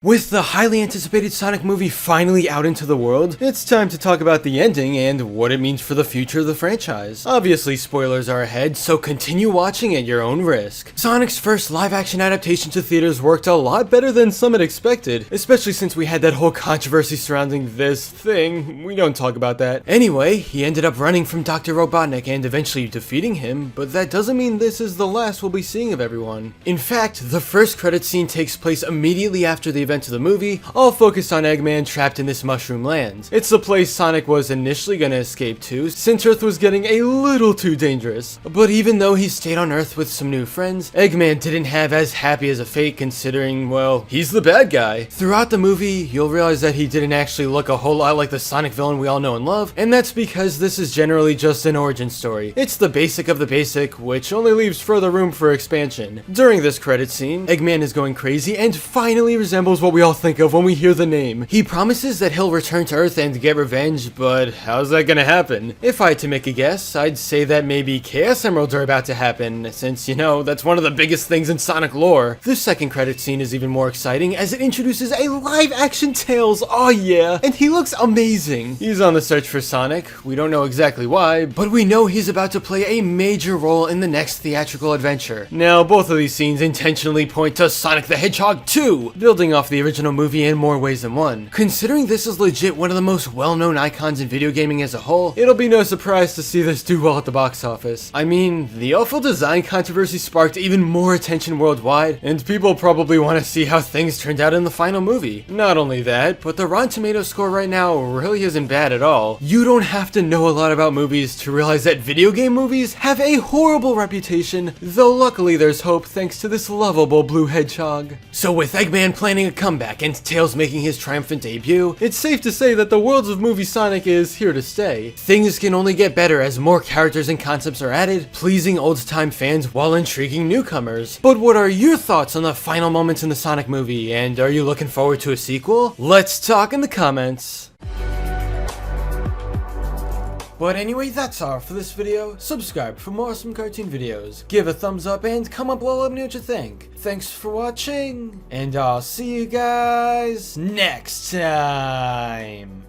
With the highly anticipated Sonic movie finally out into the world, it's time to talk about the ending and what it means for the future of the franchise. Obviously, spoilers are ahead, so continue watching at your own risk. Sonic's first live-action adaptation to theaters worked a lot better than some had expected, especially since we had that whole controversy surrounding this thing. We don't talk about that. Anyway, he ended up running from Dr. Robotnik and eventually defeating him, but that doesn't mean this is the last we'll be seeing of everyone. In fact, the first credit scene takes place immediately after the event of the movie, all focused on Eggman trapped in this mushroom land. It's the place Sonic was initially gonna escape to, since Earth was getting a little too dangerous. But even though he stayed on Earth with some new friends, Eggman didn't have as happy as a fate considering, well, he's the bad guy. Throughout the movie, you'll realize that he didn't actually look a whole lot like the Sonic villain we all know and love, and that's because this is generally just an origin story. It's the basic of the basic, which only leaves further room for expansion. During this credit scene, Eggman is going crazy and finally resembles what we all think of when we hear the name. He promises that he'll return to Earth and get revenge, but how's that gonna happen? If I had to make a guess, I'd say that maybe Chaos Emeralds are about to happen, since, you know, that's one of the biggest things in Sonic lore. This second credit scene is even more exciting as it introduces a live-action Tails, oh yeah, and he looks amazing. He's on the search for Sonic, we don't know exactly why, but we know he's about to play a major role in the next theatrical adventure. Now, both of these scenes intentionally point to Sonic the Hedgehog 2, building off the original movie in more ways than one. Considering this is legit one of the most well-known icons in video gaming as a whole, it'll be no surprise to see this do well at the box office. I mean, the awful design controversy sparked even more attention worldwide, and people probably want to see how things turned out in the final movie. Not only that, but the Rotten Tomatoes score right now really isn't bad at all. You don't have to know a lot about movies to realize that video game movies have a horrible reputation, though luckily there's hope thanks to this lovable blue hedgehog. So with Eggman planning a comeback and Tails making his triumphant debut, it's safe to say that the world of movie Sonic is here to stay. Things can only get better as more characters and concepts are added, pleasing old-time fans while intriguing newcomers. But what are your thoughts on the final moments in the Sonic movie, and are you looking forward to a sequel? Let's talk in the comments. But anyway, that's all for this video. Subscribe for more awesome cartoon videos. Give a thumbs up and comment below, let me know what you think. Thanks for watching, and I'll see you guys next time.